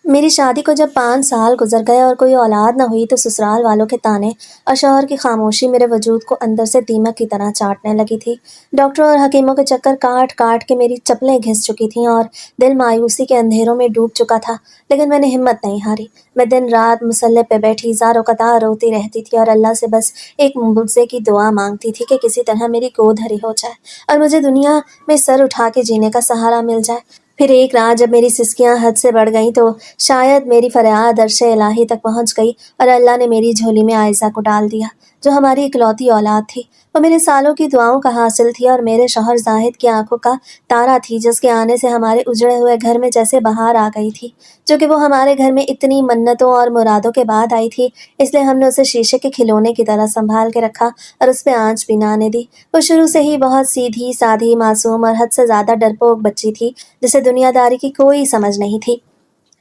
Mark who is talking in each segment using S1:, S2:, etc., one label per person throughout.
S1: मेरी शादी को जब 5 साल गुजर गए और कोई औलाद न हुई तो ससुराल वालों के ताने और शौहर की खामोशी मेरे वजूद को अंदर से दीमक की तरह चाटने लगी थी। डॉक्टरों और हकीमों के चक्कर काट काट के मेरी चप्पलें घिस चुकी थीं और दिल मायूसी के अंधेरों में डूब चुका था। लेकिन मैंने हिम्मत नहीं हारी। मैं दिन रात मुसल्ले पे बैठी ज़ारो कतार रोती रहती थी और अल्लाह से बस एक मुआवजे की दुआ मांगती थी कि किसी तरह मेरी गोद हरी हो जाए और मुझे दुनिया में सर उठा के जीने का सहारा मिल जाए। फिर एक रात जब मेरी सिसकियां हद से बढ़ गईं तो शायद मेरी फरियाद अर्शे इलाही तक पहुंच गई और अल्लाह ने मेरी झोली में आयशा को डाल दिया, जो हमारी इकलौती औलाद थी। वो मेरे सालों की दुआओं का हासिल थी और मेरे शौहर जाहिद की आंखों का तारा थी, जिसके आने से हमारे उजड़े हुए घर में जैसे बहार आ गई थी। जो कि वो हमारे घर में इतनी मन्नतों और मुरादों के बाद आई थी, इसलिए हमने उसे शीशे के खिलौने की तरह संभाल के रखा और उस पर आंच भी ना आने दी। वो शुरू से ही बहुत सीधी साधी मासूम और हद से ज्यादा डरपोक बच्ची थी, जिसे दुनियादारी की कोई समझ नहीं थी।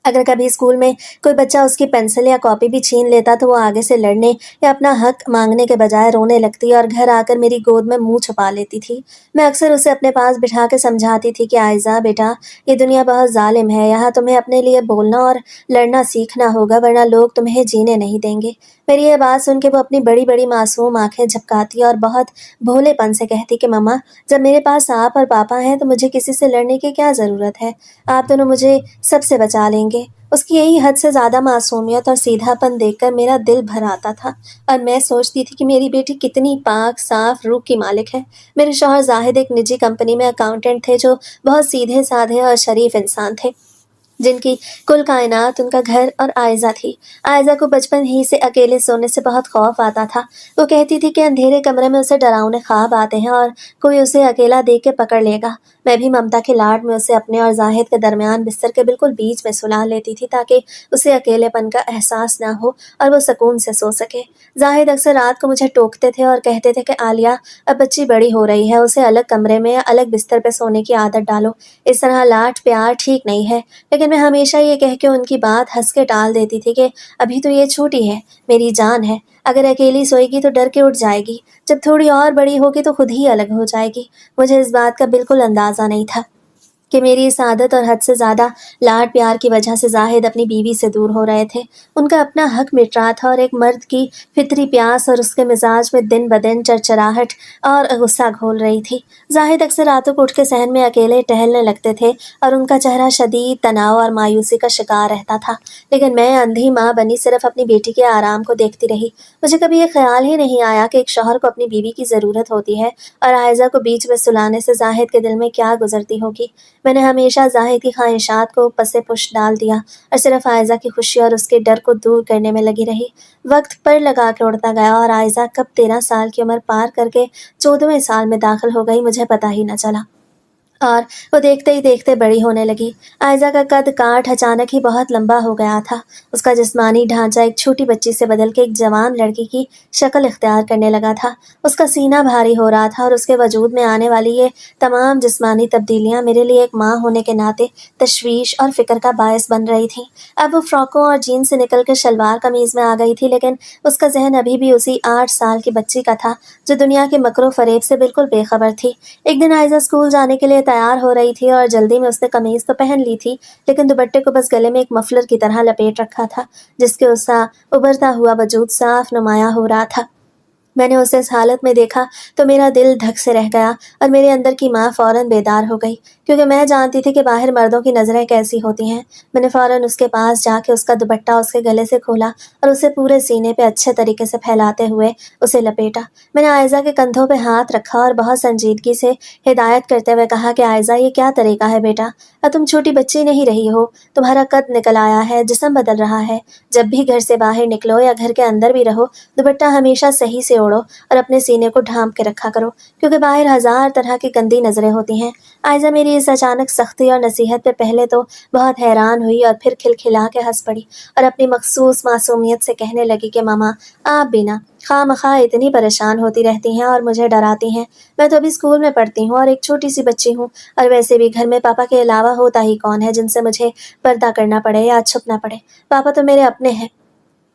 S1: अगर कभी स्कूल में कोई बच्चा उसकी पेंसिल या कॉपी भी छीन लेता तो वो आगे से लड़ने या अपना हक मांगने के बजाय रोने लगती और घर आकर मेरी गोद में मुंह छुपा लेती थी। मैं अक्सर उसे अपने पास बिठा के समझाती थी कि आयजा बेटा, ये दुनिया बहुत जालिम है, यहाँ तुम्हें अपने लिए बोलना और लड़ना सीखना होगा, वरना लोग तुम्हें जीने नहीं देंगे। मेरी ये बात सुन के वो अपनी बड़ी बड़ी मासूम आंखें झपकाती और बहुत भोलेपन से कहती कि मम्मा, जब मेरे पास आप और पापा हैं तो मुझे किसी से लड़ने की क्या ज़रूरत है, आप दोनों मुझे सबसे बचा लेंगे। उसकी यही हद से ज़्यादा मासूमियत और सीधापन देखकर मेरा दिल भर आता था और मैं सोचती थी कि मेरी बेटी कितनी पाक साफ रूह की मालिक है। मेरे शौहर जाहिद एक निजी कंपनी में अकाउंटेंट थे, जो बहुत सीधे साधे और शरीफ इंसान थे, जिनकी कुल कायनात उनका घर और आयजा थी। आयजा को बचपन ही से अकेले सोने से बहुत खौफ आता था। वो कहती थी कि अंधेरे कमरे में उसे डरावने ख्वाब आते हैं और कोई उसे अकेला देख के पकड़ लेगा। मैं भी ममता के लाड में उसे अपने और जाहिद के दरमियान बिस्तर के बिल्कुल बीच में सुला लेती थी, ताकि उसे अकेलेपन का एहसास ना हो और वो सुकून से सो सके। जाहिद अक्सर रात को मुझे टोकते थे और कहते थे कि आलिया, अब बच्ची बड़ी हो रही है, उसे अलग कमरे में या अलग बिस्तर पर सोने की आदत डालो। इस तरह लाड प्यार ठीक नहीं है। लेकिन मैं हमेशा ये कह के उनकी बात हंस के टाल देती थी कि अभी तो ये छोटी है, मेरी जान है, अगर अकेली सोएगी तो डर के उठ जाएगी, जब थोड़ी और बड़ी होगी तो खुद ही अलग हो जाएगी। मुझे इस बात का बिल्कुल अंदाजा नहीं था कि मेरी इस आदत और हद से ज़्यादा लाड प्यार की वजह से जाहिद अपनी बीवी से दूर हो रहे थे। उनका अपना हक मिट रहा था और एक मर्द की फितरी प्यास और उसके मिजाज में दिन ब दिन चरचराहट और गुस्सा घोल रही थी। जाहिद अक्सर रातों को उठ के सहन में अकेले टहलने लगते थे और उनका चेहरा शदीद तनाव और मायूसी का शिकार रहता था। लेकिन मैं अंधी माँ बनी सिर्फ अपनी बेटी के आराम को देखती रही। मुझे कभी ये ख्याल ही नहीं आया कि एक शौहर को अपनी बीवी की ज़रूरत होती है और आयजा को बीच में सुलाने से जाहिद के दिल में क्या गुजरती होगी। मैंने हमेशा जाहिद की ख्वाहिशात को पसे पुश डाल दिया और सिर्फ आयजा की खुशी और उसके डर को दूर करने में लगी रही। वक्त पर लगा के उड़ता गया और आयजा कब 13 साल की उम्र पार करके 14वें साल में दाखिल हो गई, मुझे पता ही न चला और वो देखते ही देखते बड़ी होने लगी। आयजा का कद काठ अचानक ही बहुत लंबा हो गया था। उसका जिस्मानी ढांचा एक छोटी बच्ची से बदल के एक जवान लड़की की शक्ल इख्तियार करने लगा था। उसका सीना भारी हो रहा था और उसके वजूद में आने वाली ये तमाम जिस्मानी तब्दीलियां मेरे लिए एक माँ होने के नाते तशवीश और फिक्र का बायस बन रही थी। अब वो फ्रॉकों और जीन्स से निकल कर शलवार कमीज में आ गई थी, लेकिन उसका जहन अभी भी उसी 8 साल की बच्ची का था, जो दुनिया के मकरो फरेब से बिल्कुल बेखबर थी। एक दिन आयजा स्कूल जाने के लिए तैयार हो रही थी और जल्दी में उसने कमीज तो पहन ली थी, लेकिन दुपट्टे को बस गले में एक मफलर की तरह लपेट रखा था, जिसके उसका उभरता हुआ वजूद साफ नुमाया हो रहा था। मैंने उसे इस हालत में देखा तो मेरा दिल धक से रह गया और मेरे अंदर की माँ फौरन बेदार हो गई, क्योंकि मैं जानती थी कि बाहर मर्दों की नज़रें कैसी होती हैं। मैंने फौरन उसके पास जाके उसका दुपट्टा उसके गले से खोला और उसे पूरे सीने पे अच्छे तरीके से फैलाते हुए उसे लपेटा। मैंने आयजा के कंधों पे हाथ रखा और बहुत संजीदगी से हिदायत करते हुए कहा कि आयजा, ये क्या तरीका है बेटा, अब तुम छोटी बच्ची नहीं रही हो, तुम्हारा कद निकल आया है, जिस्म बदल रहा है। जब भी घर से बाहर निकलो या घर के अंदर भी रहो, दुपट्टा हमेशा सही से ओढ़ो और अपने सीने को ढांप के रखा करो, क्योंकि बाहर हजार तरह की गंदी नजरें होती हैं। आयजा मेरी इस अचानक सख्ती और नसीहत पे पहले तो बहुत हैरान हुई और फिर खिलखिला के हंस पड़ी और अपनी मखसूस मासूमियत से कहने लगी कि मामा, आप भी ना खामखा इतनी परेशान होती रहती हैं और मुझे डराती हैं। मैं तो अभी स्कूल में पढ़ती हूँ और एक छोटी सी बच्ची हूँ, और वैसे भी घर में पापा के अलावा होता ही कौन है जिनसे मुझे पर्दा करना पड़े या छुपना पड़े। पापा तो मेरे अपने हैं,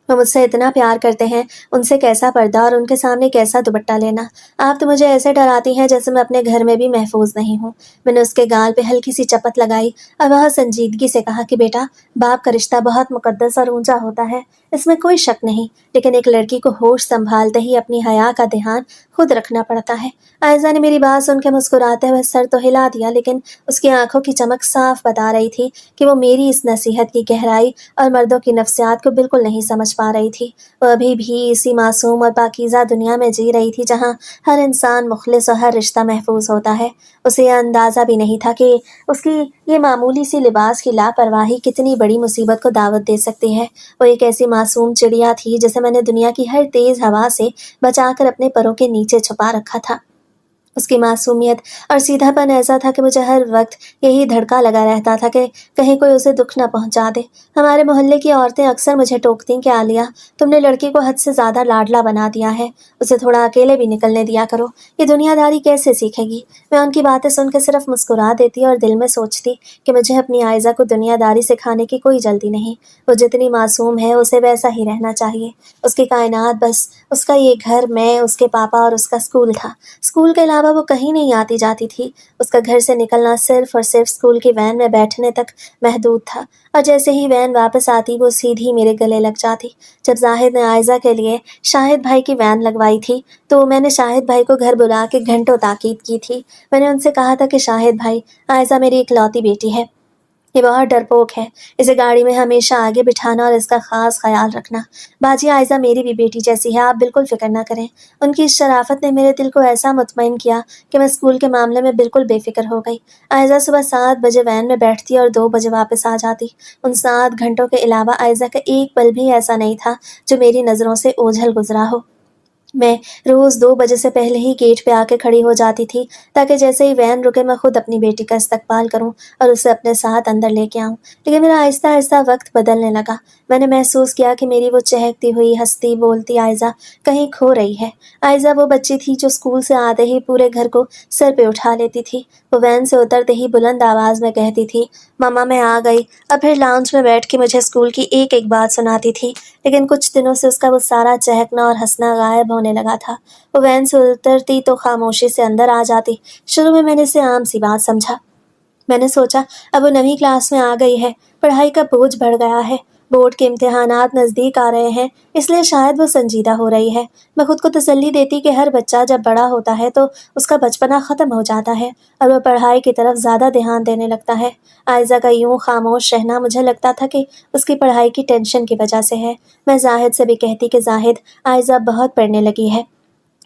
S1: وہ مجھ سے اتنا پیار کرتے ہیں، ان سے کیسا پردہ اور ان کے سامنے کیسا دوپٹہ لینا۔ آپ تو مجھے ایسے ڈراتی ہیں جیسے میں اپنے گھر میں بھی محفوظ نہیں ہوں۔ میں نے اس کے گال پہ ہلکی سی چپت لگائی اور بہت سنجیدگی سے کہا کہ بیٹا، باپ کا رشتہ بہت مقدس اور اونچا ہوتا ہے، اس میں کوئی شک نہیں، لیکن ایک لڑکی کو ہوش سنبھالتے ہی اپنی حیا کا دھیان خود رکھنا پڑتا ہے۔ عائزہ نے میری بات سن کے مسکراتے ہوئے سر تو ہلا دیا، لیکن اس کی آنکھوں کی چمک صاف بتا رہی تھی کہ وہ میری اس نصیحت کی گہرائی اور مردوں کی نفسیات کو بالکل نہیں سمجھ پا رہی تھی۔ وہ ابھی بھی اسی معصوم اور پاکیزہ دنیا میں جی رہی تھی جہاں ہر انسان مخلص اور ہر رشتہ محفوظ ہوتا ہے۔ اسے یہ اندازہ بھی نہیں تھا کہ اس کی یہ معمولی سی لباس کی لاپرواہی کتنی بڑی مصیبت کو دعوت دے سکتی ہے۔ وہ ایک ایسی معصوم چڑیا تھی جسے میں نے دنیا کی ہر تیز ہوا سے بچا کر اپنے پروں کے نیچے چھپا رکھا تھا۔ اس کی معصومیت اور سیدھا پن ایسا تھا کہ مجھے ہر وقت یہی دھڑکا لگا رہتا تھا کہ کہیں کوئی اسے دکھ نہ پہنچا دے۔ ہمارے محلے کی عورتیں اکثر مجھے ٹوکتیں کہ عالیہ، تم نے لڑکی کو حد سے زیادہ لاڈلا بنا دیا ہے، اسے تھوڑا اکیلے بھی نکلنے دیا کرو، یہ دنیا داری کیسے سیکھے گی؟ میں ان کی باتیں سن کے صرف مسکرا دیتی اور دل میں سوچتی کہ مجھے اپنی عائزہ کو دنیا داری سکھانے کی کوئی جلدی نہیں۔ وہ جتنی معصوم ہے اسے ویسا ہی رہنا چاہیے۔ اس کی کائنات بس اس کا یہ گھر، میں، اس کے پاپا اور اس کا اسکول تھا۔ اسکول کے علاوہ وہ کہیں نہیں آتی جاتی تھی۔ اس کا گھر سے نکلنا صرف اور صرف اسکول کی وین میں بیٹھنے تک محدود تھا، اور جیسے ہی وین واپس آتی وہ سیدھی میرے گلے لگ جاتی۔ جب زاہد نے عائزہ کے لیے شاہد بھائی کی وین لگوائی تھی تو میں نے شاہد بھائی کو گھر بلا کے گھنٹوں تاکید کی تھی۔ میں نے ان سے کہا تھا کہ شاہد بھائی، عائزہ میری اکلوتی بیٹی ہے، یہ بہت ڈرپوک ہے، اسے گاڑی میں ہمیشہ آگے بٹھانا اور اس کا خاص خیال رکھنا۔ باجی، عائزہ میری بھی بیٹی جیسی ہے، آپ بالکل فکر نہ کریں۔ ان کی اس شرافت نے میرے دل کو ایسا مطمئن کیا کہ میں اسکول کے معاملے میں بالکل بے فکر ہو گئی۔ عائزہ صبح 7 بجے وین میں بیٹھتی اور 2 بجے واپس آ جاتی۔ ان 7 گھنٹوں کے علاوہ عائزہ کا ایک پل بھی ایسا نہیں تھا جو میری نظروں سے اوجھل گزرا ہو۔ میں روز 2 بجے سے پہلے ہی گیٹ پہ آ کے کھڑی ہو جاتی تھی تاکہ جیسے ہی وین رکے میں خود اپنی بیٹی کا استقبال کروں اور اسے اپنے ساتھ اندر لے کے آؤں۔ لیکن میرا آہستہ آہستہ وقت بدلنے لگا۔ میں نے محسوس کیا کہ میری وہ چہکتی ہوئی، ہنستی بولتی عائزہ کہیں کھو رہی ہے۔ عائزہ وہ بچی تھی جو اسکول سے آتے ہی پورے گھر کو سر پہ اٹھا لیتی تھی۔ وہ وین سے اترتے ہی بلند آواز میں کہتی تھی، ماما میں آ گئی، اور پھر لاؤنج میں بیٹھ کے مجھے اسکول کی ایک ایک بات سناتی تھی۔ لیکن کچھ دنوں سے اس کا وہ سارا چہکنا اور ہنسنا غائب ہونے لگا تھا۔ وہ وین سے اترتی تو خاموشی سے اندر آ جاتی۔ شروع میں نے اسے عام سی بات سمجھا۔ میں نے سوچا اب وہ 9ویں کلاس میں آ گئی ہے، پڑھائی کا بوجھ بڑھ گیا ہے، بورڈ کے امتحانات نزدیک آ رہے ہیں، اس لیے شاید وہ سنجیدہ ہو رہی ہے۔ میں خود کو تسلی دیتی کہ ہر بچہ جب بڑا ہوتا ہے تو اس کا بچپنا ختم ہو جاتا ہے اور وہ پڑھائی کی طرف زیادہ دھیان دینے لگتا ہے۔ عائزہ کا یوں خاموش رہنا مجھے لگتا تھا کہ اس کی پڑھائی کی ٹینشن کی وجہ سے ہے۔ میں زاہد سے بھی کہتی کہ زاہد، عائزہ بہت پڑھنے لگی ہے،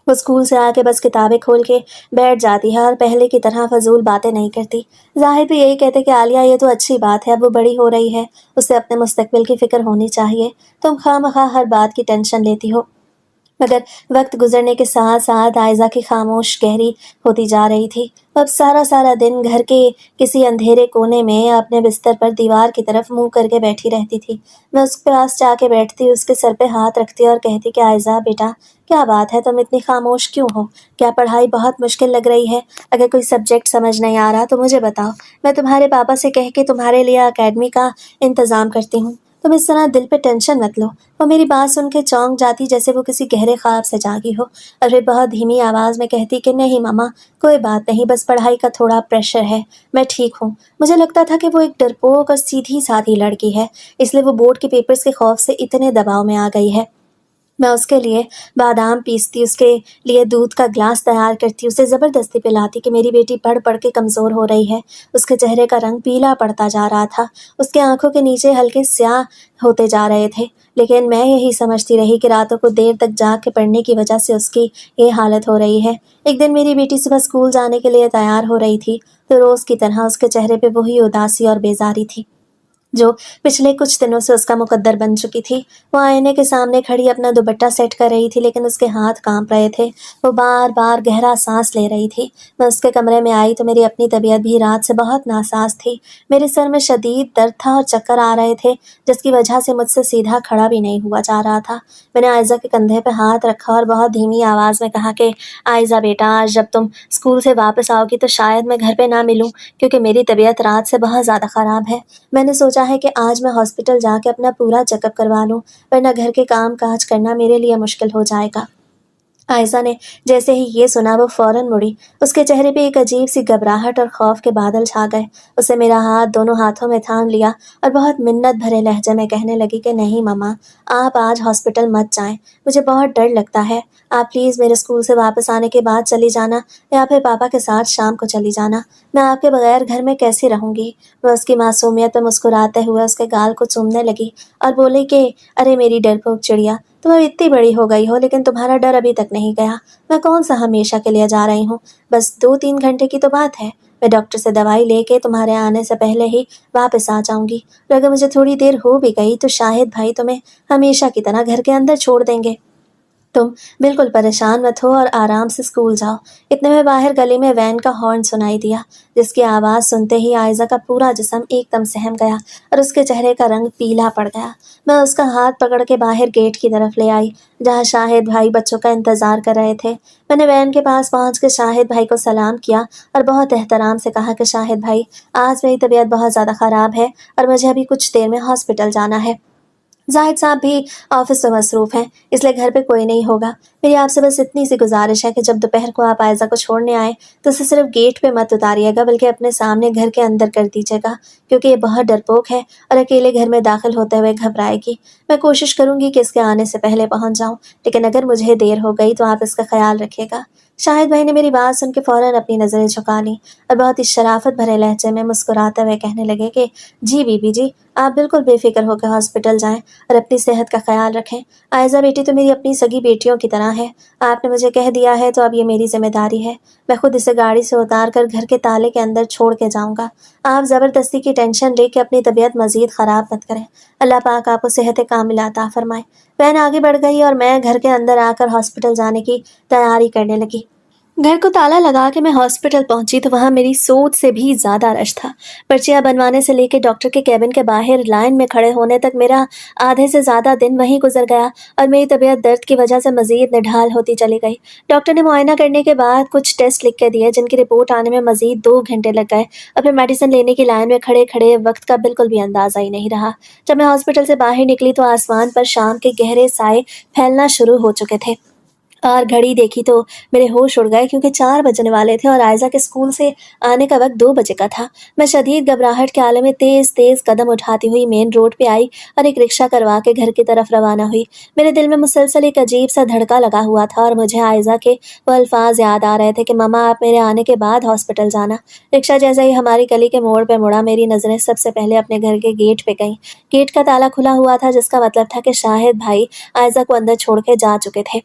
S1: وہ اسکول سے آ کے بس کتابیں کھول کے بیٹھ جاتی ہے اور پہلے کی طرح فضول باتیں نہیں کرتی۔ ظاہر بھی یہی کہتے کہ عالیہ یہ تو اچھی بات ہے، اب وہ بڑی ہو رہی ہے، اسے اپنے مستقبل کی فکر ہونی چاہیے، تم خواہ ہر بات کی ٹینشن لیتی ہو۔ مگر وقت گزرنے کے ساتھ ساتھ عائزہ کی خاموش گہری ہوتی جا رہی تھی۔ وہ اب سارا دن گھر کے کسی اندھیرے کونے میں اپنے بستر پر دیوار کی طرف منہ کر کے بیٹھی رہتی تھی۔ میں اس کے پاس جا کے بیٹھتی، اس کے سر پہ ہاتھ رکھتی اور کہتی کہ عائزہ بیٹا، کیا بات ہے، تم اتنی خاموش کیوں ہو؟ کیا پڑھائی بہت مشکل لگ رہی ہے؟ اگر کوئی سبجیکٹ سمجھ نہیں آ رہا تو مجھے بتاؤ، میں تمہارے پاپا سے کہہ کے تمہارے لیے اکیڈمی کا انتظام کرتی ہوں۔ تم اس طرح دل پہ ٹینشن مت لو۔ وہ میری بات سن کے چونک جاتی جیسے وہ کسی گہرے خواب سے جاگی ہو، اور پھر بہت دھیمی آواز میں کہتی کہ نہیں ماما، کوئی بات نہیں، بس پڑھائی کا تھوڑا پریشر ہے، میں ٹھیک ہوں۔ مجھے لگتا تھا کہ وہ ایک ڈرپوک اور سیدھی سادھی لڑکی ہے، اس لیے وہ بورڈ کے پیپرز کے خوف سے اتنے دباؤ میں آ گئی ہے۔ میں اس کے لیے بادام پیستی، اس کے لیے دودھ کا گلاس تیار کرتی، اسے زبردستی پلاتی کہ میری بیٹی پڑھ کے کمزور ہو رہی ہے۔ اس کے چہرے کا رنگ پیلا پڑتا جا رہا تھا، اس کے آنکھوں کے نیچے ہلکے سیاہ ہوتے جا رہے تھے، لیکن میں یہی سمجھتی رہی کہ راتوں کو دیر تک جاگ کے پڑھنے کی وجہ سے اس کی یہ حالت ہو رہی ہے۔ ایک دن میری بیٹی صبح اسکول جانے کے لیے تیار ہو رہی تھی تو روز کی طرح اس کے چہرے پہ وہی اداسی اور بیزاری تھی جو پچھلے کچھ دنوں سے اس کا مقدر بن چکی تھی۔ وہ آئینے کے سامنے کھڑی اپنا دوپٹہ سیٹ کر رہی تھی، لیکن اس کے ہاتھ کانپ رہے تھے۔ وہ بار بار گہرا سانس لے رہی تھی۔ میں اس کے کمرے میں آئی تو میری اپنی طبیعت بھی رات سے بہت ناساز تھی۔ میرے سر میں شدید درد تھا اور چکر آ رہے تھے، جس کی وجہ سے مجھ سے سیدھا کھڑا بھی نہیں ہوا جا رہا تھا۔ میں نے عائزہ کے کندھے پہ ہاتھ رکھا اور بہت دھیمی آواز میں کہا کہ عائزہ بیٹا، آج جب تم اسکول سے واپس آؤ گی تو شاید میں گھر پہ نہ ملوں، کیونکہ میری طبیعت رات سے بہت زیادہ خراب ہے۔ میں نے سوچا सोचा है कि आज मैं हॉस्पिटल जाके अपना पूरा चेकअप करवा लूँ, वरना घर के काम काज करना मेरे लिए मुश्किल हो जाएगा। आयशा ने जैसे ही ये सुना वो फौरन मुड़ी। उसके चेहरे पे एक अजीब सी घबराहट और खौफ के बादल छा गए। उसे मेरा हाथ दोनों हाथों में थाम लिया और बहुत मिन्नत भरे लहजे में कहने लगी कि नहीं मम्मा, आप आज हॉस्पिटल मत जाएं, मुझे बहुत डर लगता है। आप प्लीज़ मेरे स्कूल से वापस आने के बाद चली जाना, या फिर पापा के साथ शाम को चली जाना। मैं आपके बगैर घर में कैसे रहूंगी। मैं उसकी मासूमियत पर मुस्कुराते हुए उसके गाल को चूमने लगी और बोली कि अरे मेरी डरपोक चिड़िया, तुम अब इतनी बड़ी हो गई हो, लेकिन तुम्हारा डर अभी तक नहीं गया। मैं कौन सा हमेशा के लिए जा रही हूँ, बस 2-3 घंटे की तो बात है। मैं डॉक्टर से दवाई लेके तुम्हारे आने से पहले ही वापस आ जाऊंगी। और अगर मुझे थोड़ी देर हो भी गई तो शाहिद भाई तुम्हें हमेशा की तरह घर के अंदर छोड़ देंगे। तुम बिल्कुल परेशान मत हो और आराम से स्कूल जाओ। इतने में बाहर गली में वैन का हॉर्न सुनाई दिया, जिसकी आवाज़ सुनते ही आयजा का पूरा जिस्म एकदम सहम गया और उसके चेहरे का रंग पीला पड़ गया। मैं उसका हाथ पकड़ के बाहर गेट की तरफ ले आई, जहाँ शाहिद भाई बच्चों का इंतजार कर रहे थे। मैंने वैन के पास पहुंच के शाहिद भाई को सलाम किया और बहुत एहतराम से कहा कि शाहिद भाई, आज मेरी तबीयत बहुत ज़्यादा ख़राब है और मुझे अभी कुछ देर में हॉस्पिटल जाना है। जाहिद साहब भी ऑफिस में मसरूफ हैं, इसलिए घर पे कोई नहीं होगा। मेरी आपसे बस इतनी सी गुजारिश है कि जब दोपहर को आप आयजा को छोड़ने आए तो उसे सिर्फ गेट पे मत उतारिएगा, बल्कि अपने सामने घर के अंदर कर दीजिएगा, क्योंकि ये बहुत डरपोक है और अकेले घर में दाखिल होते हुए घबराएगी। मैं कोशिश करूंगी कि इसके आने से पहले पहुंच जाऊं, लेकिन अगर मुझे देर हो गई तो आप इसका ख्याल रखिएगा। शाहिद भाई ने मेरी बात सुन के फौरन अपनी नज़रें झुका लीं और बहुत ही शराफत भरे लहजे में मुस्कुराते हुए कहने लगे कि जी बीबी जी, आप बिल्कुल बेफिक्र होकर हॉस्पिटल जाएं और अपनी सेहत का ख्याल रखें। आयजा बेटी तो मेरी अपनी सगी बेटियों की तरह है। आपने मुझे कह दिया है तो अब ये मेरी जिम्मेदारी है। मैं खुद इसे गाड़ी से उतार कर घर के ताले के अंदर छोड़ के जाऊंगा। आप ज़बरदस्ती की टेंशन लेके अपनी तबीयत मजीद ख़राब मत करें। अल्लाह पाक आपको सेहत कामिला अता फरमाए। वैन आगे बढ़ गई और मैं घर के अंदर आकर हॉस्पिटल जाने की तैयारी करने लगी। घर को ताला लगा के मैं हॉस्पिटल पहुंची तो वहां मेरी सोच से भी ज्यादा रश था। पर्चियां बनवाने से लेकर डॉक्टर के कैबिन के बाहर लाइन में खड़े होने तक मेरा आधे से ज्यादा दिन वहीं गुजर गया और मेरी तबीयत दर्द की वजह से मजीद निढाल होती चली गई। डॉक्टर ने मुआयना करने के बाद कुछ टेस्ट लिख के दिए, जिनकी रिपोर्ट आने में मजीद 2 घंटे लग गए और फिर मेडिसिन लेने की लाइन में खड़े खड़े वक्त का बिल्कुल भी अंदाजा ही नहीं रहा। जब मैं हॉस्पिटल से बाहर निकली तो आसमान पर शाम के गहरे साए फैलना शुरू हो चुके थे और घड़ी देखी तो मेरे होश उड़ गए, क्योंकि 4 बजने वाले थे और आयजा के स्कूल से आने का वक्त 2 बजे का था। मैं शदीद घबराहट के आलम में तेज तेज कदम उठाती हुई मेन रोड पे आई और एक रिक्शा करवा के घर की तरफ रवाना हुई। मेरे दिल में मुसलसल एक अजीब सा धड़का लगा हुआ था और मुझे आयजा के वो अल्फाज याद आ रहे थे कि मम्मा, आप मेरे आने के बाद हॉस्पिटल जाना। रिक्शा जैसे ही हमारी गली के मोड़ पे मुड़ा, मेरी नज़रें सबसे पहले अपने घर के गेट पे गईं। गेट का ताला खुला हुआ था, जिसका मतलब था कि शाहिद भाई आयजा को अंदर छोड़ के जा चुके थे।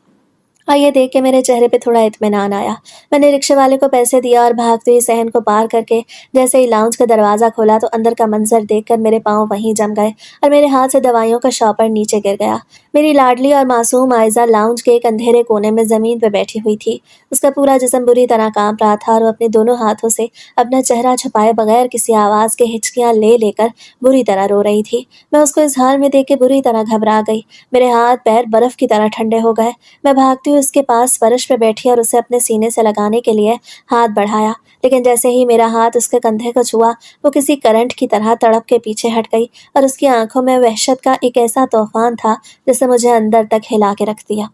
S1: और ये देख के मेरे चेहरे पे थोड़ा इत्मीनान आया। मैंने रिक्शे वाले को पैसे दिया और भागते हुए सहन को पार करके जैसे ही लाउंज का दरवाज़ा खोला तो अंदर का मंजर देखकर मेरे पाँव वहीं जम गए और मेरे हाथ से दवाइयों का शॉपर नीचे गिर गया। मेरी लाडली और मासूम आयजा लाउंज के एक अंधेरे कोने में ज़मीन पर बैठी हुई थी। उसका पूरा जिस्म बुरी तरह कांप रहा था और वो अपने दोनों हाथों से अपना चेहरा छुपाए बगैर किसी आवाज़ के हिचकियाँ ले लेकर बुरी तरह रो रही थी। मैं उसको इस हाल में देख के बुरी तरह घबरा गई। मेरे हाथ पैर बर्फ़ की तरह ठंडे हो गए। मैं भागती हुई उसके पास फर्श पर बैठी और उसे अपने सीने से लगाने के लिए हाथ बढ़ाया, लेकिन जैसे ही मेरा हाथ उसके कंधे को छुआ, वो किसी करंट की तरह तड़प के पीछे हट गई और उसकी आंखों में वहशत का एक ऐसा तूफान था जिसने मुझे अंदर तक हिला के रख दिया।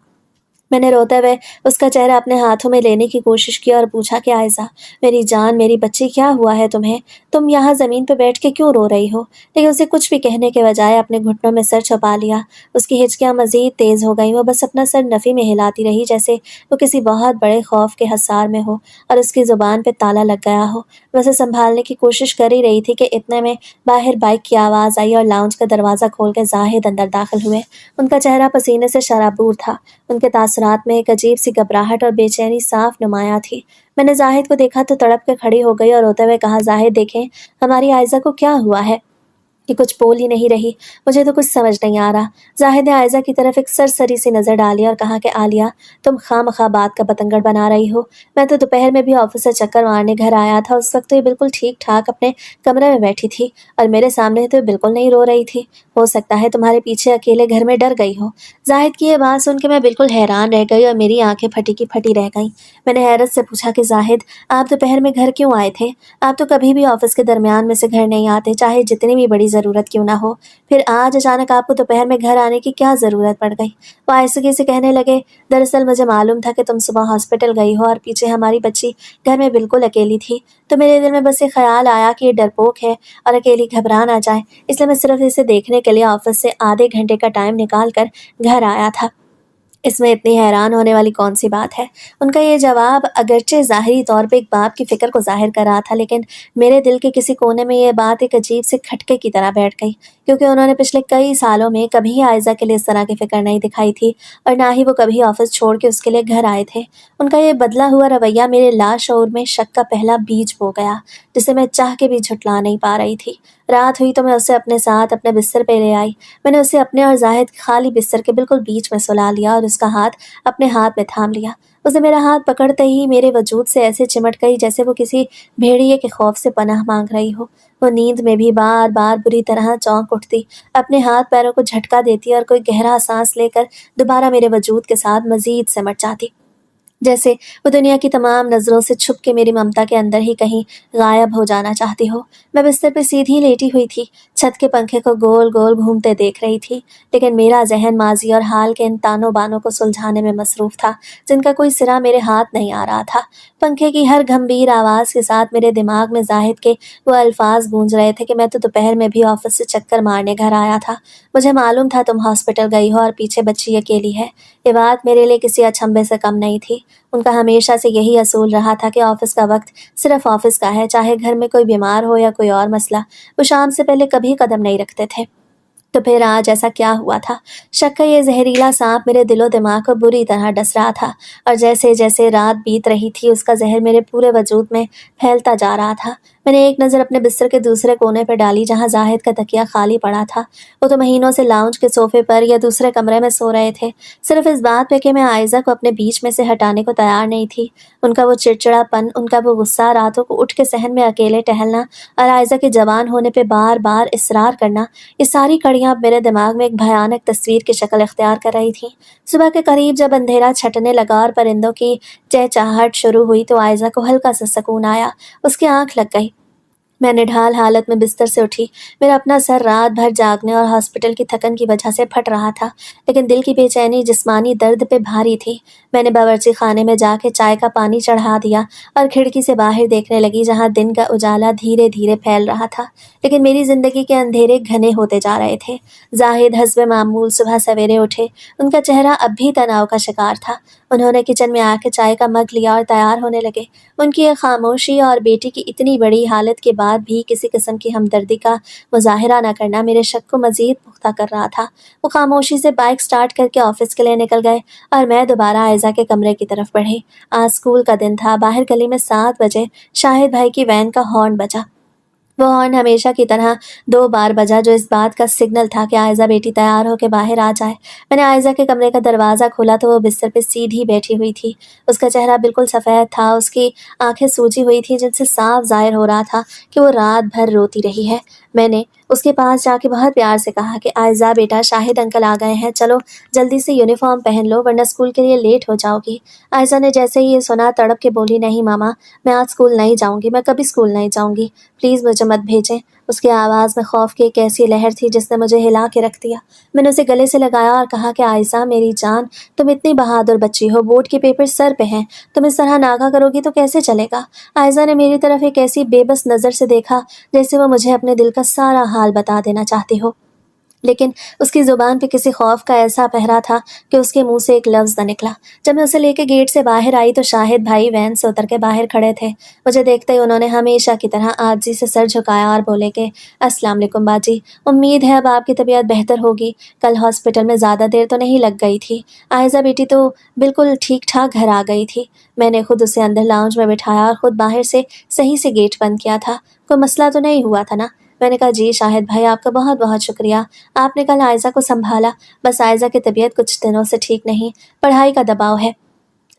S1: मैंने रोते हुए उसका चेहरा अपने हाथों में लेने की कोशिश की और पूछा कि आयजा, मेरी जान, मेरी बच्ची, क्या हुआ है तुम्हें? तुम यहाँ ज़मीन पर बैठ के क्यों रो रही हो? लेकिन उसे कुछ भी कहने के बजाय अपने घुटनों में सर छुपा लिया। उसकी हिचकियाँ मज़ीद तेज़ हो गईं। वो बस अपना सर नफ़ी में हिलाती रही, जैसे वो किसी बहुत बड़े खौफ के हसार में हो और उसकी ज़ुबान पर ताला लग गया हो। मैं उसे संभालने की कोशिश कर ही रही थी कि इतने में बाहर बाइक की आवाज़ आई और लाउंज का दरवाज़ा खोल के जाहिद अंदर दाखिल हुए। उनका चेहरा पसीने से शराबूर था। उनके तासुरात में एक अजीब सी घबराहट और बेचैनी साफ नुमाया थी। मैंने जाहिद को देखा तो तड़प के खड़ी हो गई और रोते हुए कहा, जाहिद देखें, हमारी आयजा को क्या हुआ है? कि कुछ बोल ही नहीं रही। मुझे तो कुछ समझ नहीं आ रहा। जाहिद ने आयजा की तरफ एक सरसरी सी नज़र डाली और कहा कि आलिया, तुम खामखा बात का बतंगड़ बना रही हो। मैं तो दोपहर में भी ऑफिस से चक्कर मारने घर आया था। उस वक्त तो ये बिल्कुल ठीक ठाक अपने कमरे में बैठी थी और मेरे सामने तो ये बिल्कुल नहीं रो रही थी। हो सकता है तुम्हारे पीछे अकेले घर में डर गई हो। जाहिद की ये बात सुन के मैं बिल्कुल हैरान रह गई और मेरी आंखें फटी की फटी रह गईं। मैंने हैरत से पूछा कि जाहिद, आप दोपहर में घर क्यों आए थे? आप तो कभी भी ऑफिस के दरमियान में से घर नहीं आते, चाहे जितनी भी बड़ी ज़रूरत क्यों ना हो, फिर आज अचानक आपको दोपहर में घर आने की क्या ज़रूरत पड़ गई? वो आहिस्तगी से कहने लगे, दरअसल मुझे मालूम था कि तुम सुबह हॉस्पिटल गई हो और पीछे हमारी बच्ची घर में बिल्कुल अकेली थी, तो मेरे दिल में बस ये ख्याल आया कि ये डरपोक है और अकेली घबरा ना जाए, इसलिए मैं सिर्फ इसे देखने के लिए ऑफिस से आधे घंटे का टाइम निकाल कर घर आया था। इसमें इतनी हैरान होने वाली कौन सी बात है? उनका ये जवाब अगरचे ज़ाहिरी तौर पे एक बाप की फ़िक्र को ज़ाहिर कर रहा था, लेकिन मेरे दिल के किसी कोने में ये बात एक अजीब से खटके की तरह बैठ गई, क्योंकि उन्होंने पिछले कई सालों में कभी आयज़ा के लिए इस तरह की फ़िक्र नहीं दिखाई थी और ना ही वो कभी ऑफ़िस छोड़ के उसके लिए घर आए थे। उनका ये बदला हुआ रवैया मेरे लाशऊर में शक का पहला बीज बो गया, जिसे मैं चाह के भी झुठला नहीं पा रही थी। रात हुई तो मैं उसे अपने साथ अपने बिस्तर पे ले आई। मैंने उसे अपने और जाहिद खाली बिस्तर के बिल्कुल बीच में सुला लिया और उसका हाथ अपने हाथ में थाम लिया। उसे मेरा हाथ पकड़ते ही मेरे वजूद से ऐसे चिमट गई जैसे वो किसी भेड़िए के खौफ से पनाह मांग रही हो। वो नींद में भी बार बार बुरी तरह चौंक उठती, अपने हाथ पैरों को झटका देती और कोई गहरा सांस लेकर दोबारा मेरे वजूद के साथ मजीद सिमट जाती, जैसे वो दुनिया की तमाम नज़रों से छुप के मेरी ममता के अंदर ही कहीं गायब हो जाना चाहती हो। मैं बिस्तर पे सीधी लेटी हुई थी, छत के पंखे को गोल गोल घूमते देख रही थी, लेकिन मेरा जहन माजी और हाल के इन तानों बानों को सुलझाने में मसरूफ था, जिनका कोई सिरा मेरे हाथ नहीं आ रहा था। पंखे की हर गंभीर आवाज़ के साथ मेरे दिमाग में जाहिद के वो अल्फाज गूंज रहे थे कि मैं तो दोपहर में भी ऑफिस से चक्कर मारने घर आया था। मुझे मालूम था तुम हॉस्पिटल गई हो और पीछे बच्ची अकेली है। ये बात मेरे लिए किसी अचंभे से कम नहीं थी। उनका हमेशा से यही असूल रहा था कि ऑफिस का वक्त सिर्फ ऑफिस का है, चाहे घर में कोई बीमार हो या कोई और मसला, वो शाम से पहले कभी कदम नहीं रखते थे। तो फिर आज ऐसा क्या हुआ था? शक का ये जहरीला सांप मेरे दिलो दिमाग को बुरी तरह डस रहा था, और जैसे जैसे रात बीत रही थी उसका जहर मेरे पूरे वजूद में फैलता जा रहा था। मैंने एक नज़र अपने बिस्तर के दूसरे कोने पर डाली जहां जाहिद का तकिया खाली पड़ा था। वो तो महीनों से लाउंज के सोफे पर या दूसरे कमरे में सो रहे थे, सिर्फ इस बात पे कि मैं आयजा को अपने बीच में से हटाने को तैयार नहीं थी। उनका वो चिड़चिड़ापन, उनका वो गुस्सा, रातों को उठ के सहन में अकेले टहलना और आयजा के जवान होने पे बार बार इसरार करना, ये सारी कड़ियाँ अब मेरे दिमाग में एक भयानक तस्वीर की शक्ल इख्तियार कर रही थीं। सुबह के करीब जब अंधेरा छटने लगा और परिंदों की चहचहाहट शुरू हुई तो आयजा को हल्का सा सुकून आया, उसकी आंख लग गई। मैं निढाल हालत में बिस्तर से उठी। मेरा अपना सर रात भर जागने और हॉस्पिटल की थकन की वजह से फट रहा था, लेकिन दिल की बेचैनी जिस्मानी दर्द पे भारी थी। मैंने बावर्ची खाने में जाके चाय का पानी चढ़ा दिया और खिड़की से बाहर देखने लगी जहां दिन का उजाला धीरे धीरे फैल रहा था, लेकिन मेरी जिंदगी के अंधेरे घने होते जा रहे थे। जाहिद हस्बे मामूल सुबह सवेरे उठे। उनका चेहरा अब भी तनाव का शिकार था। उन्होंने किचन में आके चाय का मग लिया और तैयार होने लगे। उनकी ये खामोशी और बेटी की इतनी बड़ी हालत के बाद भी किसी किस्म की हमदर्दी का मुजाहिरा न करना मेरे शक को मजीद पुख्ता कर रहा था। वो खामोशी से बाइक स्टार्ट करके ऑफिस के लिए निकल गए और मैं दोबारा आयजा के कमरे की तरफ बढ़ी। आज स्कूल का दिन था। बाहर गली में 7 बजे शाहिद भाई की वैन का हॉर्न बजा। वो हॉर्न हमेशा की तरह 2 बार बजा, जो इस बात का सिग्नल था कि आयजा बेटी तैयार होकर बाहर आ जाए। मैंने आयजा के कमरे का दरवाज़ा खोला तो वो बिस्तर पे सीधी बैठी हुई थी। उसका चेहरा बिल्कुल सफ़ेद था, उसकी आंखें सूजी हुई थी, जिनसे साफ जाहिर हो रहा था कि वो रात भर रोती रही है। मैंने उसके पास जाके बहुत प्यार से कहा कि आयजा बेटा, शाहिद अंकल आ गए हैं, चलो जल्दी से यूनिफॉर्म पहन लो वरना स्कूल के लिए लेट हो जाओगी। आयजा ने जैसे ही ये सुना तड़प के बोली, नहीं मामा, मैं आज स्कूल नहीं जाऊँगी, मैं कभी स्कूल नहीं जाऊँगी, प्लीज़ मुझे मत भेजें। उसकी आवाज़ में खौफ की एक ऐसी लहर थी जिसने मुझे हिला के रख दिया। मैंने उसे गले से लगाया और कहा कि आयशा मेरी जान, तुम इतनी बहादुर बच्ची हो, बोर्ड के पेपर सर पे हैं, तुम इस तरह नागा करोगी तो कैसे चलेगा। आयशा ने मेरी तरफ एक ऐसी बेबस नज़र से देखा जैसे वो मुझे अपने दिल का सारा हाल बता देना चाहती हो, लेकिन उसकी ज़ुबान पे किसी खौफ का ऐसा पहरा था कि उसके मुंह से एक लफ्ज़ न निकला। जब मैं उसे लेके गेट से बाहर आई तो शाहिद भाई वैन से उतर के बाहर खड़े थे। मुझे देखते ही उन्होंने हमेशा की तरह आजी से सर झुकाया और बोले कि अस्सलाम वालेकुम बाजी, उम्मीद है अब आपकी तबीयत बेहतर होगी। कल हॉस्पिटल में ज़्यादा देर तो नहीं लग गई थी। आयजा बेटी तो बिल्कुल ठीक ठाक घर आ गई थी। मैंने खुद उसे अंदर लाउंज में बिठाया और खुद बाहर से सही से गेट बंद किया था। कोई मसला तो नहीं हुआ था ना? मैंने कहा, जी शाहिद भाई, आपका बहुत बहुत शुक्रिया, आपने कल आयजा को संभाला। बस आयजा की तबीयत कुछ दिनों से ठीक नहीं, पढ़ाई का दबाव है,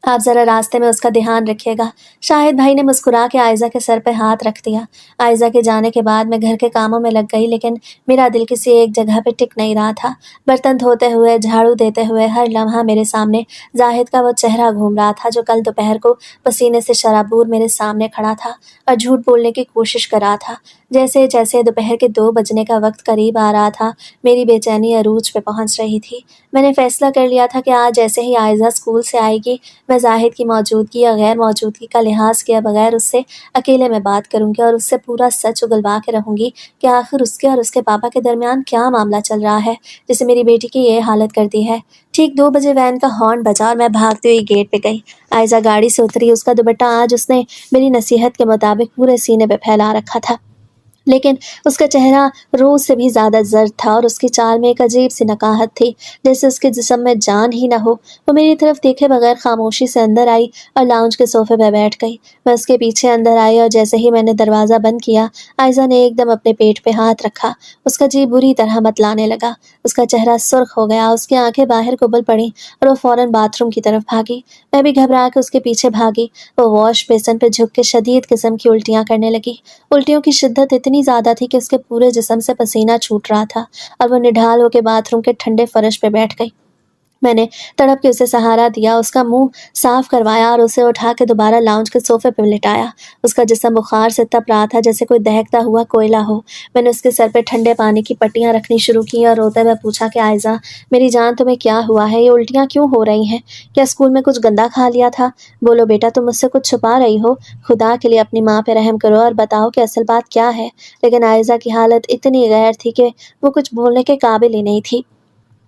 S1: आप ज़रा रास्ते में उसका ध्यान रखिएगा। शाहिद भाई ने मुस्कुरा के आयजा के सर पे हाथ रख दिया। आयजा के जाने के बाद मैं घर के कामों में लग गई, लेकिन मेरा दिल किसी एक जगह पे टिक नहीं रहा था। बर्तन धोते हुए, झाड़ू देते हुए हर लम्हा मेरे सामने जाहिद का वो चेहरा घूम रहा था जो कल दोपहर को पसीने से शराबूर मेरे सामने खड़ा था और झूठ बोलने की कोशिश कर रहा था। جیسے جیسے دوپہر کے 2 بجنے کا وقت قریب آ رہا تھا، میری بے چینی عروج پہ پہنچ رہی تھی۔ میں نے فیصلہ کر لیا تھا کہ آج جیسے ہی عائزہ اسکول سے آئے گی، میں زاہد کی موجودگی یا غیر موجودگی کا لحاظ کیے بغیر اس سے اکیلے میں بات کروں گی اور اس سے پورا سچ اگلوا کے رہوں گی کہ آخر اس کے اور اس کے پاپا کے درمیان کیا معاملہ چل رہا ہے جسے میری بیٹی کی یہ حالت کر دی ہے۔ ٹھیک 2 بجے وین کا ہارن بجا اور میں بھاگتے ہوئی گیٹ پہ گئی۔ عائزہ گاڑی سے اتری، اس کا دوپٹہ آج اس نے میری نصیحت کے مطابق پورے سینے پہ پھیلا رکھا تھا، لیکن اس کا چہرہ روز سے بھی زیادہ زرد تھا اور اس کی چال میں ایک عجیب سی نقاہت تھی، جیسے اس کے جسم میں جان ہی نہ ہو۔ وہ میری طرف دیکھے بغیر خاموشی سے اندر آئی اور لاؤنج کے صوفے پہ بیٹھ گئی۔ میں اس کے پیچھے اندر آئی اور جیسے ہی میں نے دروازہ بند کیا، عائزہ نے ایک دم اپنے پیٹ پہ ہاتھ رکھا۔ اس کا جی بری طرح بتلانے لگا، اس کا چہرہ سرخ ہو گیا، اس کی آنکھیں باہر کو ابل پڑیں اور وہ فوراً باتھ روم کی طرف بھاگی۔ میں بھی گھبرا کے اس کے پیچھے بھاگی۔ وہ واش بیسن پہ جھک کے شدید قسم کی الٹیاں کرنے لگی۔ الٹیوں کی شدت اتنی زیادہ تھی کہ اس کے پورے جسم سے پسینہ چھوٹ رہا تھا اور وہ نڈھال ہو کے باتھ روم کے ٹھنڈے فرش پہ بیٹھ گئی۔ میں نے تڑپ کے اسے سہارا دیا، اس کا منہ صاف کروایا اور اسے اٹھا کے دوبارہ لاؤنج کے صوفے پہ لٹایا۔ اس کا جسم بخار سے تپ رہا تھا جیسے کوئی دہکتا ہوا کوئلہ ہو۔ میں نے اس کے سر پہ ٹھنڈے پانی کی پٹیاں رکھنی شروع کی اور روتے ہوئے پوچھا کہ عائزہ میری جان، تمہیں کیا ہوا ہے؟ یہ الٹیاں کیوں ہو رہی ہیں؟ کیا اسکول میں کچھ گندا کھا لیا تھا؟ بولو بیٹا، تم مجھ سے کچھ چھپا رہی ہو؟ خدا کے لیے اپنی ماں پہ رحم کرو اور بتاؤ کہ اصل بات کیا ہے۔ لیکن عائزہ کی حالت اتنی غیر تھی کہ وہ کچھ بولنے کے قابل ہی نہیں تھی۔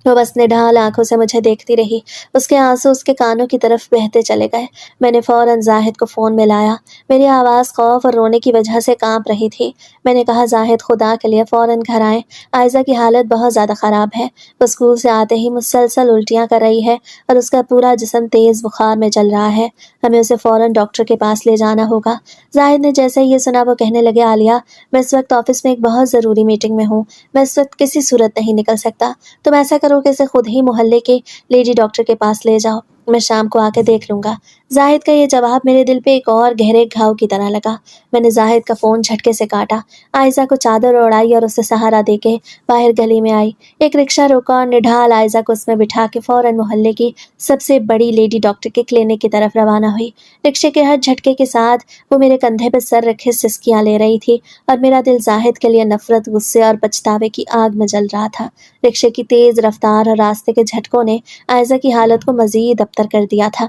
S1: وہ بس نڈھال آنکھوں سے مجھے دیکھتی رہی۔ اس کے آنسو اس کے کانوں کی طرف بہتے چلے گئے۔ میں نے فوراً زاہد کو فون ملایا۔ میری آواز خوف اور رونے کی وجہ سے کانپ رہی تھی۔ میں نے کہا زاہد خدا کے لیے فوراً گھر آئیں، عائزہ کی حالت بہت زیادہ خراب ہے۔ وہ اسکول سے آتے ہی مسلسل الٹیاں کر رہی ہے اور اس کا پورا جسم تیز بخار میں چل رہا ہے۔ ہمیں اسے فوراً ڈاکٹر کے پاس لے جانا ہوگا۔ زاہد نے جیسے ہی یہ سنا وہ کہنے لگے عالیہ، میں اس وقت آفس میں ایک بہت ضروری میٹنگ میں ہوں، میں اس وقت کسی صورت نہیں نکل سکتا۔ تم ایسا کرو کہ اسے خود ہی محلے کے لیڈی ڈاکٹر کے پاس لے جاؤ، میں شام کو آ کے دیکھ لوں گا۔ زاہد کا یہ جواب میرے دل پہ ایک اور گہرے گھاؤ کی طرح لگا۔ میں نے زاہد کا فون جھٹکے سے کاٹا، عائزہ کو چادر اڑائی اور اسے سہارا دے کے باہر گلی میں آئی۔ ایک رکشہ روکا اور نڈھال عائزہ کو اس میں بٹھا کے فوراً محلے کی سب سے بڑی لیڈی ڈاکٹر کے کلینک کی طرف روانہ ہوئی۔ رکشے کے ہر جھٹکے کے ساتھ وہ میرے کندھے پہ سر رکھے سسکیاں لے رہی تھی اور میرا دل زاہد کے لیے نفرت، غصے اور پچھتاوے کی آگ میں جل رہا تھا۔ رکشے کی تیز رفتار اور راستے کے جھٹکوں نے عائزہ کی حالت کو مزید ابتر کر دیا تھا۔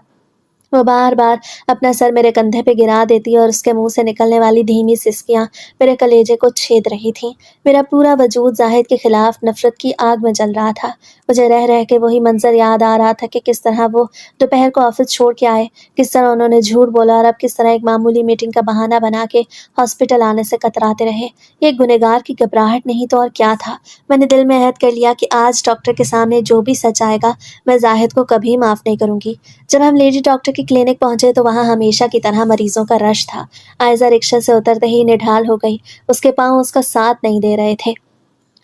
S1: وہ بار بار اپنا سر میرے کندھے پہ گرا دیتی اور اس کے منہ سے نکلنے والی دھیمی سسکیاں میرے کلیجے کو چھید رہی تھیں۔ میرا پورا وجود زاہد کے خلاف نفرت کی آگ میں جل رہا تھا۔ مجھے رہ رہ کے وہی منظر یاد آ رہا تھا کہ کس طرح وہ دوپہر کو آفس چھوڑ کے آئے، کس طرح انہوں نے جھوٹ بولا اور اب کس طرح ایک معمولی میٹنگ کا بہانہ بنا کے ہاسپٹل آنے سے کتراتے رہے۔ یہ گنہگار کی گھبراہٹ نہیں تو اور کیا تھا۔ میں نے دل میں عہد کر لیا کہ آج ڈاکٹر کے سامنے جو بھی سچ آئے گا میں زاہد کو کبھی معاف نہیں کروں گی۔ جب ہم لیڈی ڈاکٹر کی کلینک پہنچے تو وہاں ہمیشہ کی طرح مریضوں کا رش تھا۔ عائزہ رکشہ سے اترتے ہی نڈھال ہو گئی، اس کے پاؤں اس کا ساتھ نہیں دے رہے تھے۔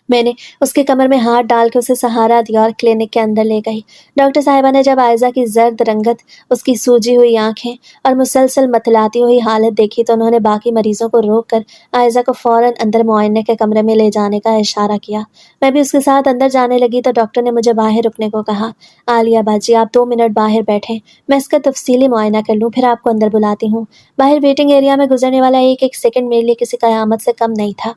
S1: میں نے اس کے کمر میں ہاتھ ڈال کے اسے سہارا دیا اور کلینک کے اندر لے گئی۔ ڈاکٹر صاحبہ نے جب عائزہ کی زرد رنگت، اس کی سوجی ہوئی آنکھیں اور مسلسل متلاتی ہوئی حالت دیکھی تو انہوں نے باقی مریضوں کو روک کر عائزہ کو فوراً اندر معائنے کے کمرے میں لے جانے کا اشارہ کیا۔ میں بھی اس کے ساتھ اندر جانے لگی تو ڈاکٹر نے مجھے باہر رکنے کو کہا۔ عالیہ باجی، آپ 2 منٹ باہر بیٹھیں، میں اس کا تفصیلی معائنہ کر لوں، پھر آپ کو اندر بلاتی ہوں۔ باہر ویٹنگ ایریا میں گزرنے والا ایک ایک سیکنڈ میرے لیے کسی قیامت سے کم نہیں تھا۔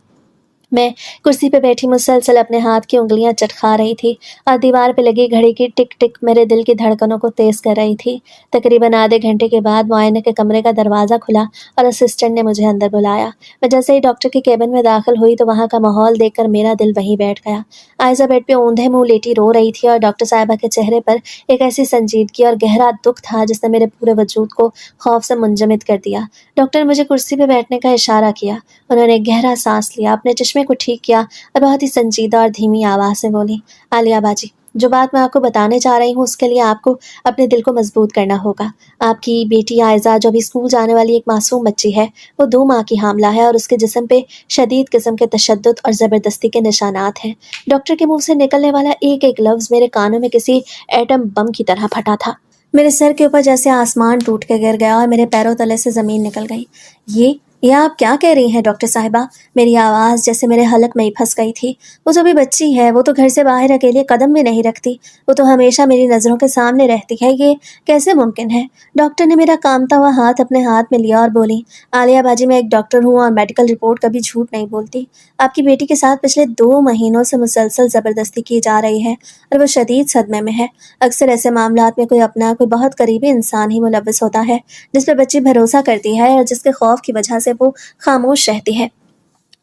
S1: میں کرسی پہ بیٹھی مسلسل اپنے ہاتھ کی انگلیاں چٹکا رہی تھی اور دیوار پہ لگی گھڑی کی ٹک ٹک میرے دل کی دھڑکنوں کو تیز کر رہی تھی۔ تقریباً آدھے گھنٹے کے بعد معائنے کے کمرے کا دروازہ کھلا اور اسسٹنٹ نے مجھے اندر بلایا۔ میں جیسے ہی ڈاکٹر کے کیبن میں داخل ہوئی تو وہاں کا ماحول دیکھ کر میرا دل وہیں بیٹھ گیا۔ عائزہ بیڈ پہ اوندھے منہ لیٹی رو رہی تھی اور ڈاکٹر صاحبہ کے چہرے پر ایک ایسی سنجیدگی اور گہرا دکھ تھا جس نے میرے پورے وجود کو خوف سے منجمد کر دیا۔ ڈاکٹر نے مجھے کرسی پہ بیٹھنے کا اشارہ کیا۔ انہوں نے ایک گہرا سانس لیا، اپنے چشمے کو ٹھیک کیا اور بہت ہی سنجیدہ اور دھیمی آواز سے بولی، عالیہ باجی، جو بات میں آپ کو بتانے جا رہی ہوں اس کے لیے آپ کو اپنے دل کو مضبوط کرنا ہوگا۔ آپ کی بیٹی عائزہ جو ابھی اسکول جانے والی ایک معصوم بچی ہے، وہ 2 ماہ کی حاملہ ہے اور اس کے جسم پہ شدید قسم کے تشدد اور زبردستی کے نشانات ہیں۔ ڈاکٹر کے منہ سے نکلنے والا ایک ایک لفظ میرے کانوں میں کسی ایٹم بم کی طرح پھٹا تھا۔ میرے سر کے اوپر جیسے آسمان ٹوٹ کے گر گیا اور میرے پیروں تلے سے زمین نکل گئی۔ یہ یہ آپ کیا کہہ رہی ہیں ڈاکٹر صاحبہ؟ میری آواز جیسے میرے حلق میں ہی پھنس گئی تھی۔ وہ تو بھی بچی ہے، وہ تو گھر سے باہر اکیلے قدم بھی نہیں رکھتی، وہ تو ہمیشہ میری نظروں کے سامنے رہتی ہے، یہ کیسے ممکن ہے؟ ڈاکٹر نے میرا کامتا ہوا ہاتھ اپنے ہاتھ میں لیا اور بولی، عالیہ باجی میں ایک ڈاکٹر ہوں اور میڈیکل رپورٹ کبھی جھوٹ نہیں بولتی۔ آپ کی بیٹی کے ساتھ پچھلے 2 مہینوں سے مسلسل زبردستی کی جا رہی ہے اور وہ شدید صدمے میں ہے۔ اکثر ایسے معاملات میں کوئی اپنا کوئی بہت قریبی انسان ہی ملوث ہوتا ہے، جس پہ بچی بھروسہ کرتی ہے اور جس کے خوف کی وجہ سے وہ خاموش رہتی ہے۔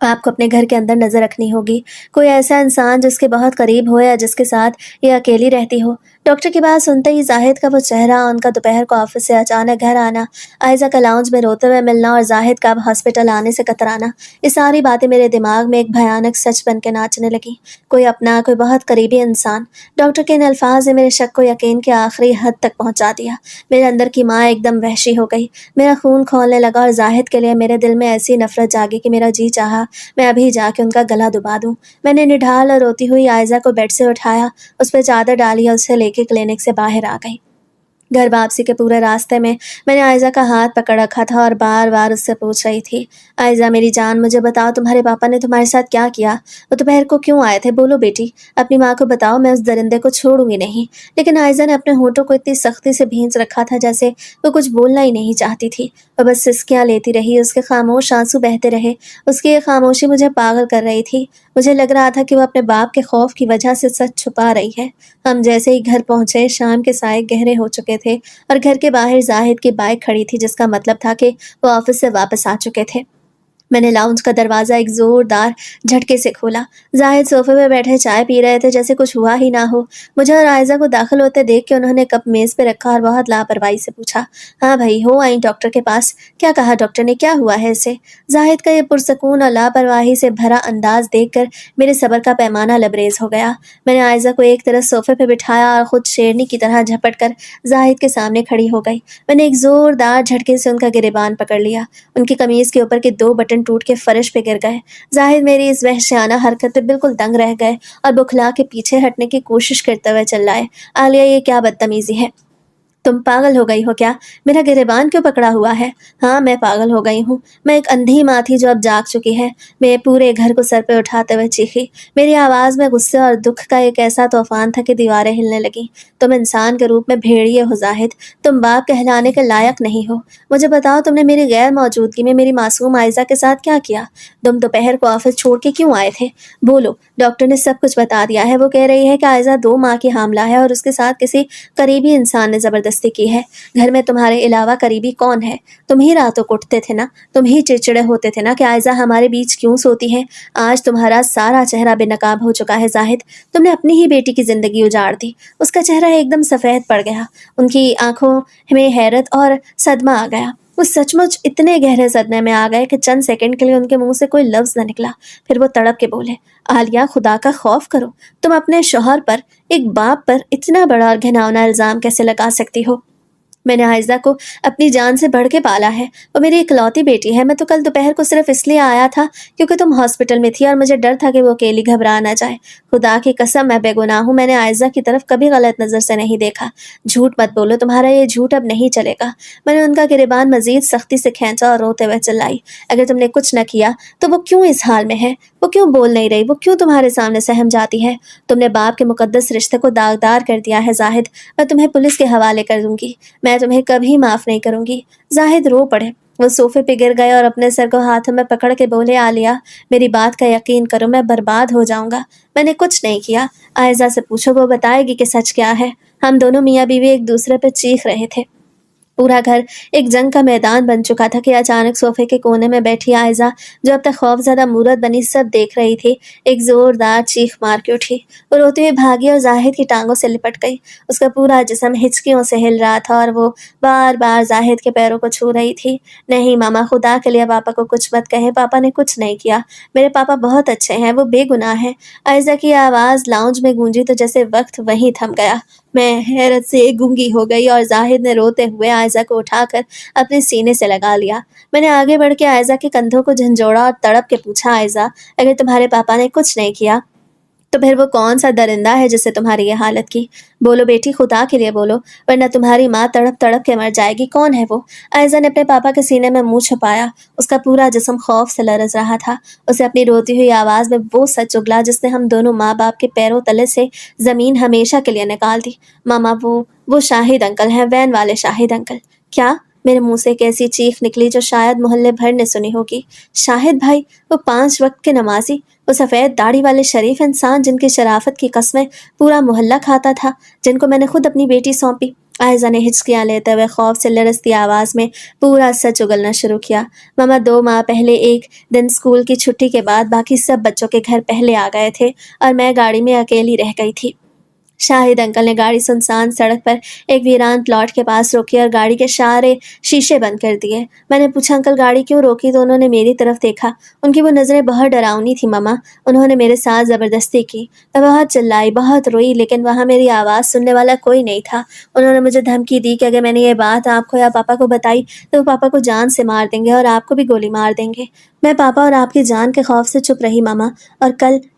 S1: آپ کو اپنے گھر کے اندر نظر رکھنی ہوگی، کوئی ایسا انسان جس کے بہت قریب ہو یا جس کے ساتھ یہ اکیلی رہتی ہو۔ ڈاکٹر کی بات سنتے ہی زاہد کا وہ چہرہ، ان کا دوپہر کو آفس سے اچانک گھر آنا، عائزہ کا لاؤنج میں روتے ہوئے ملنا اور زاہد کا اب ہاسپٹل آنے سے کترانا، یہ ساری باتیں میرے دماغ میں ایک بھیانک سچ بن کے ناچنے لگیں۔ کوئی اپنا کوئی بہت قریبی انسان، ڈاکٹر کے ان الفاظ نے میرے شک کو یقین کے آخری حد تک پہنچا دیا۔ میرے اندر کی ماں ایک دم وحشی ہو گئی، میرا خون کھولنے لگا اور زاہد کے لیے میرے دل میں ایسی نفرت جاگی کہ میرا جی چاہا میں ابھی جا کے ان کا گلا دبا دوں۔ میں نے نڈھال اور روتی ہوئی عائزہ کو بیڈ سے اٹھایا، اس پہ چادر ڈالی اور اسے لے کے کلینک سے باہر آ گئی۔ گھر واپسی کے پورے راستے میں نے عائزہ کا ہاتھ پکڑ رکھا تھا اور بار بار اس سے پوچھ رہی تھی، عائزہ میری جان، مجھے بتاؤ تمہارے پاپا نے تمہارے ساتھ کیا کیا؟ وہ دوپہر کو کیوں آئے تھے؟ بولو بیٹی، اپنی ماں کو بتاؤ، میں اس درندے کو چھوڑوں گی نہیں۔ لیکن عائزہ نے اپنے ہونٹوں کو اتنی سختی سے بھینچ رکھا تھا جیسے وہ کچھ بولنا ہی نہیں چاہتی تھی، وہ بس سسکیاں لیتی رہی، اس کے خاموش آنسو بہتے رہے۔ اس کی یہ خاموشی مجھے پاگل کر رہی تھی، مجھے لگ رہا تھا کہ وہ اپنے باپ کے خوف کی وجہ سے سچ چھپا رہی ہے۔ ہم جیسے ہی گھر پہنچے، شام کے سائے گہرے ہو چکے تھے اور گھر کے باہر زاہد کی بائک کھڑی تھی، جس کا مطلب تھا کہ وہ آفس سے واپس آ چکے تھے۔ میں نے لاؤنج کا دروازہ ایک زوردار جھٹکے سے کھولا۔ زاہد صوفے پہ بیٹھے چائے پی رہے تھے جیسے کچھ ہوا ہی نہ ہو۔ مجھے اور عائزہ کو داخل ہوتے دیکھ کے انہوں نے کپ میز پہ رکھا اور بہت لاپرواہی سے پوچھا، ہاں بھائی، ہو آئی ڈاکٹر کے پاس؟ کیا کہا ڈاکٹر نے؟ کیا ہوا ہے اسے؟ زاہد کا یہ پرسکون اور لاپرواہی سے بھرا انداز دیکھ کر میرے صبر کا پیمانہ لبریز ہو گیا۔ میں نے عائزہ کو ایک طرف صوفے پہ بٹھایا اور خود شیرنی کی طرح جھپٹ کر زاہد کے سامنے کھڑی ہو گئی۔ میں نے ایک زوردار جھٹکے سے ان کا گریبان پکڑ لیا، ان کی قمیض کے اوپر کے 2 بٹن ٹوٹ کے فرش پہ گر گئے۔ زاہد میری اس وحشیانہ حرکت پہ بالکل دنگ رہ گئے اور بکھلا کے پیچھے ہٹنے کی کوشش کرتے ہوئے چلائے، عالیہ یہ کیا بدتمیزی ہے؟ تم پاگل ہو گئی ہو کیا؟ میرا گریبان کیوں پکڑا ہوا ہے؟ ہاں میں پاگل ہو گئی ہوں، میں ایک اندھی ماں تھی جو اب جاگ چکی ہے۔ میں پورے گھر کو سر پہ اٹھاتے ہوئے چیخی، میری آواز میں غصے اور دکھ کا ایک ایسا طوفان تھا کہ دیواریں ہلنے لگیں۔ تم انسان کے روپ میں بھیڑیے ہو زاہد، تم باپ کہلانے کے لائق نہیں ہو۔ مجھے بتاؤ تم نے میری غیر موجودگی میں میری معصوم عائزہ کے ساتھ کیا کیا؟ تم دوپہر کو آفس چھوڑ کے کیوں آئے تھے؟ بولو۔ ڈاکٹر نے سب کچھ بتا دیا ہے، وہ کہہ رہی ہے کہ عائزہ 2 ماہ کی حاملہ ہے اور اس کے ساتھ کسی قریبی انسان نے زبردستی کی ہے۔ گھر میں تمہارے علاوہ قریبی کون ہے؟ تم ہی راتوں کو اٹھتے تھے نا، تم ہی چڑچڑے ہوتے تھے نا کہ عائزہ ہمارے بیچ کیوں سوتی ہے۔ آج تمہارا سارا چہرہ بے نقاب ہو چکا ہے زاہد، تم نے اپنی ہی بیٹی کی زندگی اجاڑ دی۔ اس کا چہرہ ایک دم سفید پڑ گیا، ان کی آنکھوں میں حیرت اور صدمہ آ گیا۔ وہ سچ مچ اتنے گہرے صدمے میں آ گئے کہ چند سیکنڈ کے لیے ان کے منہ سے کوئی لفظ نہ نکلا۔ پھر وہ تڑپ کے بولے، عالیہ خدا کا خوف کرو، تم اپنے شوہر پر، ایک باپ پر اتنا بڑا اور گھناؤنا الزام کیسے لگا سکتی ہو؟ میں نے عائزہ کو اپنی جان سے بڑھ کے پالا ہے، وہ میری اکلوتی بیٹی ہے۔ میں تو کل دوپہر کو صرف اس لیے آیا تھا کیونکہ تم ہاسپٹل میں تھی اور مجھے ڈر تھا کہ وہ اکیلی گھبرا نہ جائے۔ خدا کی قسم میں بے گناہ ہوں، میں نے عائزہ کی طرف کبھی غلط نظر سے نہیں دیکھا۔ جھوٹ مت بولو، تمہارا یہ جھوٹ اب نہیں چلے گا۔ میں نے ان کا گریبان مزید سختی سے کھینچا اور روتے ہوئے چلائی، اگر تم نے کچھ نہ کیا تو وہ کیوں اس حال میں ہے؟ وہ کیوں بول نہیں رہی؟ وہ کیوں تمہارے سامنے سہم جاتی ہے؟ تم نے باپ کے مقدس رشتے کو داغدار کر دیا ہے زاہد، میں تمہیں پولیس کے حوالے کر دوں گی، میں تمہیں کبھی معاف نہیں کروں گی۔ زاہد رو پڑے، وہ صوفے پہ گر گئے اور اپنے سر کو ہاتھوں میں پکڑ کے بولے، عالیہ میری بات کا یقین کرو، میں برباد ہو جاؤں گا، میں نے کچھ نہیں کیا۔ عائزہ سے پوچھو، وہ بتائے گی کہ سچ کیا ہے۔ ہم دونوں میاں بیوی ایک دوسرے پہ چیخ رہے تھے، پورا گھر ایک جنگ کا میدان بن چکا تھا کہ اچانک صوفے کے کونے میں بیٹھی عائزہ، جو اب تک خوف زدہ مورت بنی سب دیکھ رہی تھی، ایک زوردار چیخ مار کے اٹھی۔ وہ روتی ہوئی بھاگی اور زاہد کی ٹانگوں سے لپٹ گئی، اس کا پورا جسم ہچکیوں سے ہل رہا تھا اور وہ بار بار زاہد کے پیروں کو چھو رہی تھی۔ نہیں ماما، خدا کے لیے پاپا کو کچھ مت کہیں، پاپا نے کچھ نہیں کیا، میرے پاپا بہت اچھے ہیں، وہ بے گناہ ہیں۔ عائزہ کی آواز لاؤنج میں گونجی تو جیسے وقت وہیں تھم گیا۔ میں حیرت سے گونگی ہو گئی اور زاہد نے روتے ہوئے عائزہ کو اٹھا کر اپنے سینے سے لگا لیا۔ میں نے آگے بڑھ کے عائزہ کے کندھوں کو جھنجھوڑا اور تڑپ کے پوچھا، عائزہ اگر تمہارے پاپا نے کچھ نہیں کیا तो फिर वो कौन सा दरिंदा है जिससे तुम्हारी ये हालत की? बोलो बेटी, खुदा के लिए बोलो, वरना तुम्हारी माँ तड़प तड़प के मर जाएगी। कौन है वो? आयजा ने अपने पापा के सीने में मुंह छुपाया। उसका पूरा जिस्म खौफ से लरज रहा था। उसे अपनी रोती हुई आवाज में वो सच उगला जिसने हम दोनों माँ बाप के पैरों तले से जमीन हमेशा के लिए निकाल दी। मामा, वो शाहिद अंकल हैं, वैन वाले शाहिद अंकल। क्या? मेरे मुंह से एक ऐसी चीख निकली जो शायद मोहल्ले भर ने सुनी होगी। शाहिद भाई? वो 5 वक्त के नमाजी, वो सफ़ेद दाढ़ी वाले शरीफ इंसान जिनकी शराफत की कस्में पूरा मोहल्ला खाता था, जिनको मैंने खुद अपनी बेटी सौंपी। आयजा ने हिचकियां लेते हुए खौफ से लरसती आवाज़ में पूरा सच उगलना शुरू किया। मामा 2 माह पहले एक दिन स्कूल की छुट्टी के बाद बाकी सब बच्चों के घर पहले आ गए थे और मैं गाड़ी में अकेली रह गई थी। शाहिद अंकल ने गाड़ी सुनसान सड़क पर एक वीरान प्लॉट के पास रोकी और गाड़ी के सारे शीशे बंद कर दिए। मैंने पूछा, अंकल गाड़ी क्यों रोकी? तो उन्होंने मेरी तरफ देखा। उनकी वो नज़रें बहुत डरावनी थी मामा। उन्होंने मेरे साथ ज़बरदस्ती की। मैं बहुत चिल्लाई, बहुत रोई, लेकिन वहाँ मेरी आवाज़ सुनने वाला कोई नहीं था। उन्होंने मुझे धमकी दी कि अगर मैंने ये बात आपको या पापा को बताई तो वो पापा को जान से मार देंगे और आपको भी गोली मार देंगे। मैं पापा और आपकी जान के खौफ से चुप रही मामा। और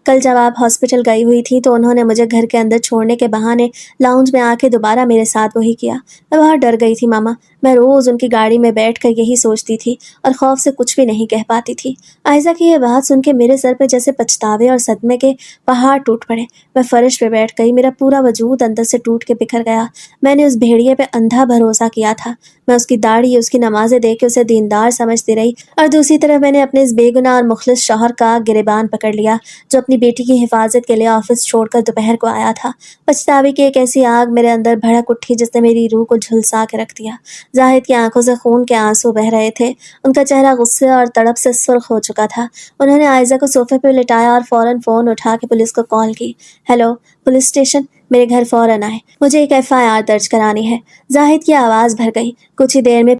S1: कल जब आप हॉस्पिटल गई हुई थी तो उन्होंने मुझे घर के अंदर छोड़ने के बहाने लाउंज में आके दोबारा मेरे साथ वही किया। मैं बहुत डर गई थी मामा। मैं रोज़ उनकी गाड़ी में बैठकर यही सोचती थी और खौफ से कुछ भी नहीं कह पाती थी। आयजा की यह बात सुन के मेरे सर पे जैसे पछतावे और सदमे के पहाड़ टूट पड़े। मैं फर्श पे बैठ गई। मेरा पूरा वजूद अंदर से टूट के बिखर गया। मैंने उस भेड़िए पे अंधा भरोसा किया था। मैं उसकी दाढ़ी, उसकी नमाजें देख के उसे दीनदार समझती रही और दूसरी तरफ मैंने अपने इस बेगुनाह और मुखलिस शौहर का गिरेबान पकड़ लिया जो अपनी बेटी की हिफाजत के लिए ऑफिस छोड़कर दोपहर को आया था। पछतावे की एक ऐसी आग मेरे अंदर भड़क उठी जिसने मेरी रूह को झुलसा के रख दिया। जाहिद की आंखों से खून के आंसू बह रहे थे। उनका चेहरा गुस्से और तड़प से सुर्ख हो चुका था। उन्होंने आयजा को सोफे पर लिटाया और फौरन फ़ोन उठा के पुलिस को कॉल की। हेलो, पुलिस स्टेशन, मेरे घर फौरन आए, मुझे एक FIR दर्ज करानी है। जाहिद की आवाज़ भर गई। कुछ ही देर में